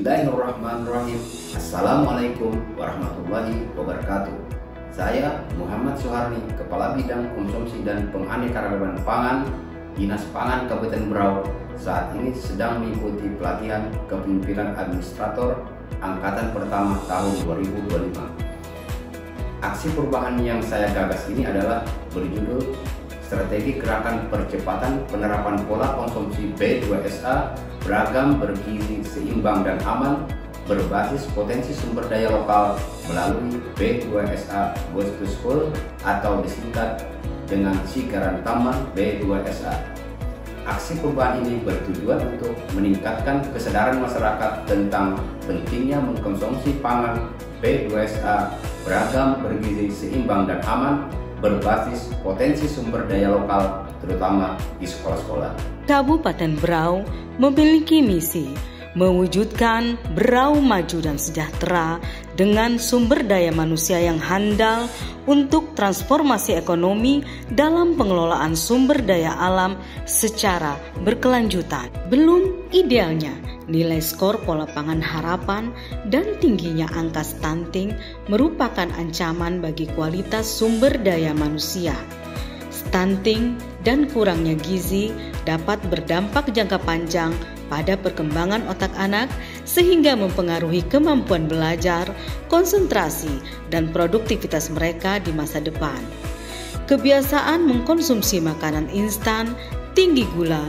Bismillahirrahmanirrahim. Assalamualaikum warahmatullahi wabarakatuh. Saya Muhammad Suharni, Kepala Bidang Konsumsi dan Penganekaragaman Pangan, Dinas Pangan Kabupaten Berau. Saat ini sedang mengikuti pelatihan kepemimpinan administrator angkatan pertama tahun 2025. Aksi perubahan yang saya gagas ini adalah berjudul Strategi Gerakan Percepatan Penerapan Pola Konsumsi B2SA Beragam, Bergizi, Seimbang, dan Aman berbasis potensi sumber daya lokal melalui B2SA Goes to School atau disingkat dengan Sigaran Taman B2SA. Aksi perubahan ini bertujuan untuk meningkatkan kesadaran masyarakat tentang pentingnya mengkonsumsi pangan B2SA beragam, bergizi, seimbang, dan aman berbasis potensi sumber daya lokal, terutama di sekolah-sekolah. Kabupaten Berau memiliki misi mewujudkan Berau maju dan sejahtera dengan sumber daya manusia yang handal untuk transformasi ekonomi dalam pengelolaan sumber daya alam secara berkelanjutan. Belum idealnya nilai skor pola pangan harapan dan tingginya angka stunting merupakan ancaman bagi kualitas sumber daya manusia. Stunting dan kurangnya gizi dapat berdampak jangka panjang pada perkembangan otak anak sehingga mempengaruhi kemampuan belajar, konsentrasi, dan produktivitas mereka di masa depan. Kebiasaan mengkonsumsi makanan instan, tinggi gula,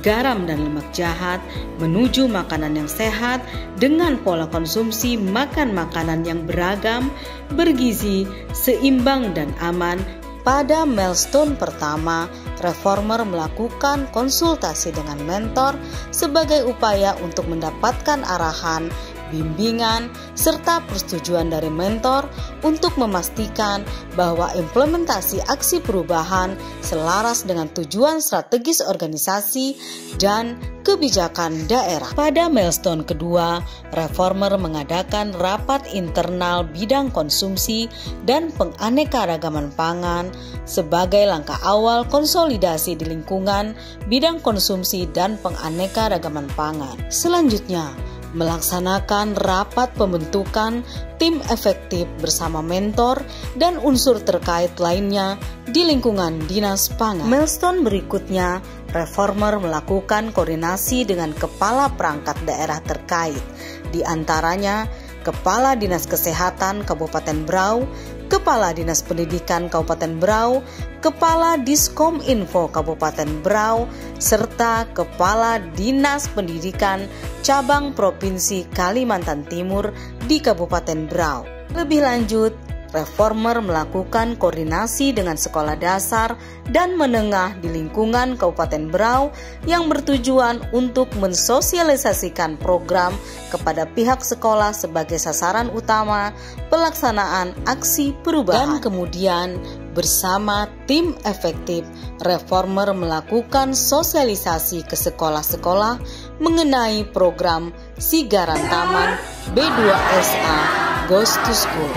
garam, dan lemak jahat menuju makanan yang sehat dengan pola konsumsi makan makanan yang beragam, bergizi, seimbang, dan aman. Pada milestone pertama, reformer melakukan konsultasi dengan mentor sebagai upaya untuk mendapatkan arahan, bimbingan, serta persetujuan dari mentor untuk memastikan bahwa implementasi aksi perubahan selaras dengan tujuan strategis organisasi dan kebijakan daerah. Pada milestone kedua, reformer mengadakan rapat internal bidang konsumsi dan penganekaragaman pangan sebagai langkah awal konsolidasi di lingkungan bidang konsumsi dan penganekaragaman pangan. Selanjutnya, melaksanakan rapat pembentukan tim efektif bersama mentor dan unsur terkait lainnya di lingkungan Dinas Pangan. Milestone berikutnya, reformer melakukan koordinasi dengan kepala perangkat daerah terkait, di antaranya Kepala Dinas Kesehatan Kabupaten Berau, Kepala Dinas Pendidikan Kabupaten Berau, Kepala Diskominfo Kabupaten Berau, serta Kepala Dinas Pendidikan Cabang Provinsi Kalimantan Timur di Kabupaten Berau. Lebih lanjut, reformer melakukan koordinasi dengan sekolah dasar dan menengah di lingkungan Kabupaten Berau yang bertujuan untuk mensosialisasikan program kepada pihak sekolah sebagai sasaran utama pelaksanaan aksi perubahan. Dan kemudian bersama tim efektif, reformer melakukan sosialisasi ke sekolah-sekolah mengenai program Sigaran Taman B2SA Goes to School.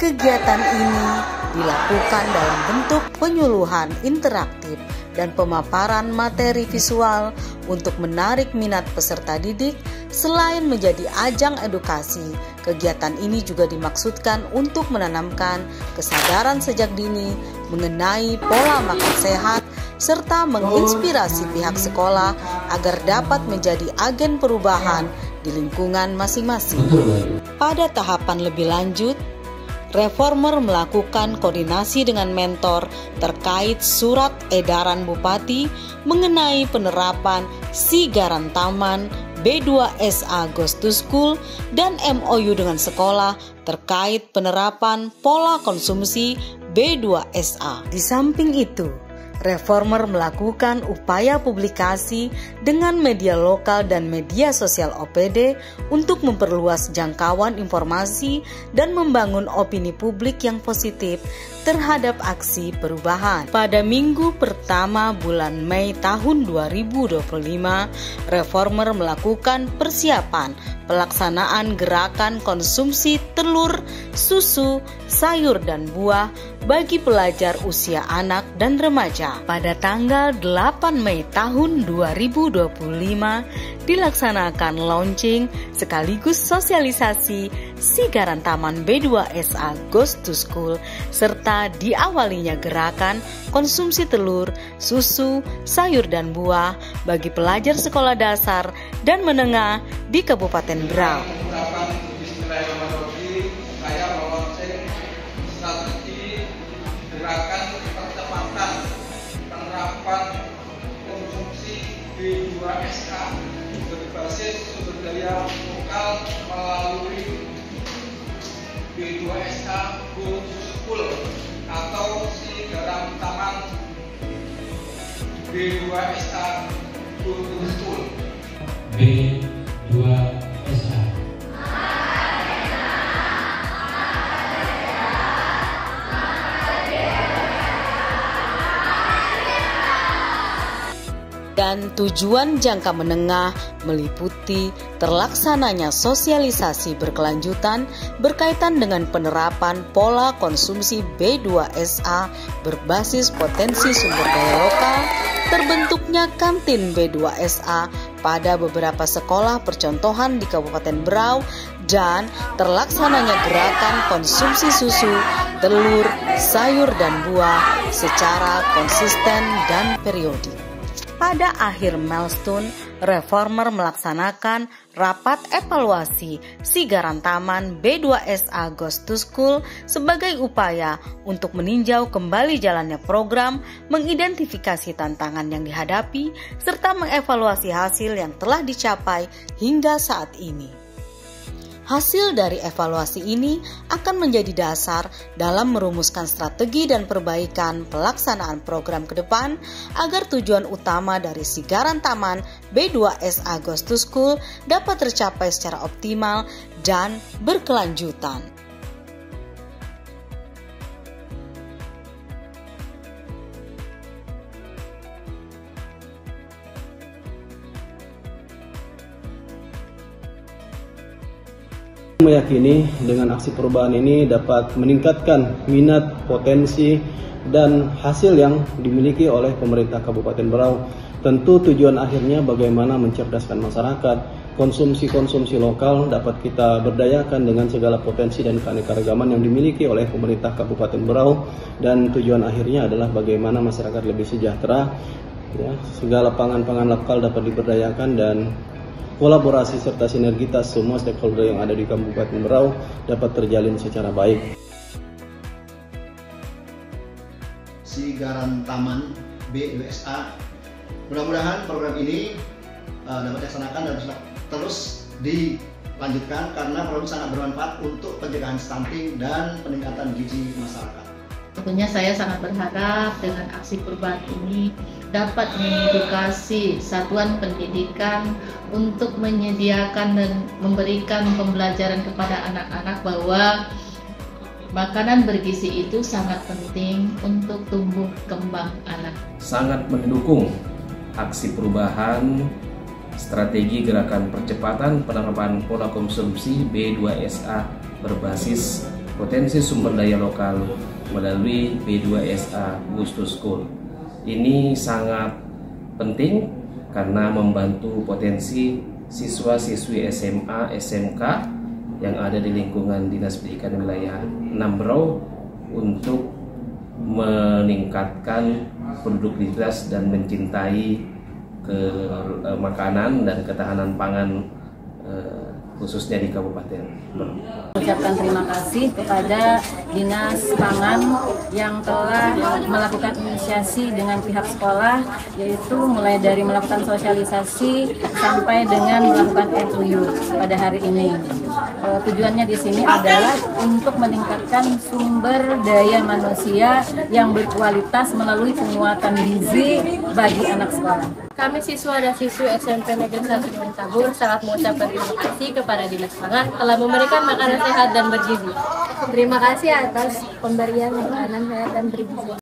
Kegiatan ini dilakukan dalam bentuk penyuluhan interaktif dan pemaparan materi visual untuk menarik minat peserta didik. Selain menjadi ajang edukasi, kegiatan ini juga dimaksudkan untuk menanamkan kesadaran sejak dini mengenai pola makan sehat serta menginspirasi pihak sekolah agar dapat menjadi agen perubahan di lingkungan masing-masing. Pada tahapan lebih lanjut, reformer melakukan koordinasi dengan mentor terkait surat edaran Bupati mengenai penerapan Sigaran Taman B2SA Goes to School dan MOU dengan sekolah terkait penerapan pola konsumsi B2SA. Di samping itu, reformer melakukan upaya publikasi dengan media lokal dan media sosial OPD untuk memperluas jangkauan informasi dan membangun opini publik yang positif terhadap aksi perubahan. Pada minggu pertama bulan Mei tahun 2025, Reformer melakukan persiapan pelaksanaan gerakan konsumsi telur, susu, sayur, dan buah bagi pelajar usia anak dan remaja. Pada tanggal 8 Mei tahun 2025 dilaksanakan launching sekaligus sosialisasi Sigaran Taman B2SA Goes to School serta diawalinya gerakan konsumsi telur, susu, sayur, dan buah bagi pelajar sekolah dasar dan menengah di Kabupaten Berau. Saya melaunching strategi gerakan percepatan penerapan konsumsi B2SA berbasis sumber daya lokal melalui B2SA Go to School atau Sigaran Taman B2SA Go to School. B2SA. Dan tujuan jangka menengah meliputi terlaksananya sosialisasi berkelanjutan berkaitan dengan penerapan pola konsumsi B2SA berbasis potensi sumber daya lokal, terbentuknya kantin B2SA pada beberapa sekolah percontohan di Kabupaten Berau, dan terlaksananya gerakan konsumsi susu, telur, sayur, dan buah secara konsisten dan periodik. Pada akhir milestone, Reformer melaksanakan rapat evaluasi Sigaran Taman B2SA Goes to School sebagai upaya untuk meninjau kembali jalannya program, mengidentifikasi tantangan yang dihadapi, serta mengevaluasi hasil yang telah dicapai hingga saat ini. Hasil dari evaluasi ini akan menjadi dasar dalam merumuskan strategi dan perbaikan pelaksanaan program ke depan agar tujuan utama dari Sigaran Taman B2SA Goes to School dapat tercapai secara optimal dan berkelanjutan. Meyakini dengan aksi perubahan ini dapat meningkatkan minat, potensi, dan hasil yang dimiliki oleh pemerintah Kabupaten Berau. Tentu tujuan akhirnya bagaimana mencerdaskan masyarakat, konsumsi lokal dapat kita berdayakan dengan segala potensi dan keanekaragaman yang dimiliki oleh pemerintah Kabupaten Berau, dan tujuan akhirnya adalah bagaimana masyarakat lebih sejahtera, ya, segala pangan-pangan lokal dapat diberdayakan, dan kolaborasi serta sinergitas semua stakeholder yang ada di Kabupaten Berau dapat terjalin secara baik. Sigaran Taman B2SA, mudah-mudahan program ini dapat dilaksanakan dan terus dilanjutkan karena program sangat bermanfaat untuk pencegahan stunting dan peningkatan gizi masyarakat. Tentunya saya sangat berharap dengan aksi perubahan ini dapat mengedukasi satuan pendidikan untuk menyediakan dan memberikan pembelajaran kepada anak-anak bahwa makanan bergizi itu sangat penting untuk tumbuh kembang anak. Sangat mendukung aksi perubahan strategi gerakan percepatan penerapan pola konsumsi B2SA berbasis potensi sumber daya lokal melalui B2SA Goes to School. Ini sangat penting karena membantu potensi siswa-siswi SMA, SMK yang ada di lingkungan Dinas Pendidikan Wilayah 6 Berau untuk meningkatkan produktivitas dan mencintai makanan dan ketahanan pangan khususnya di Kabupaten Berau. Ucapkan terima kasih kepada Dinas Pangan yang telah melakukan inisiasi dengan pihak sekolah, yaitu mulai dari melakukan sosialisasi sampai dengan melakukan MOU pada hari ini. Tujuannya di sini adalah untuk meningkatkan sumber daya manusia yang berkualitas melalui penguatan gizi bagi anak sekolah. Kami siswa dan siswi SMP Negeri 1 Tabur sangat mengucapkan terima kasih kepada Dinas Pangan telah memberikan makanan sehat dan bergizi. Terima kasih atas pemberian makanan sehat dan bergizi.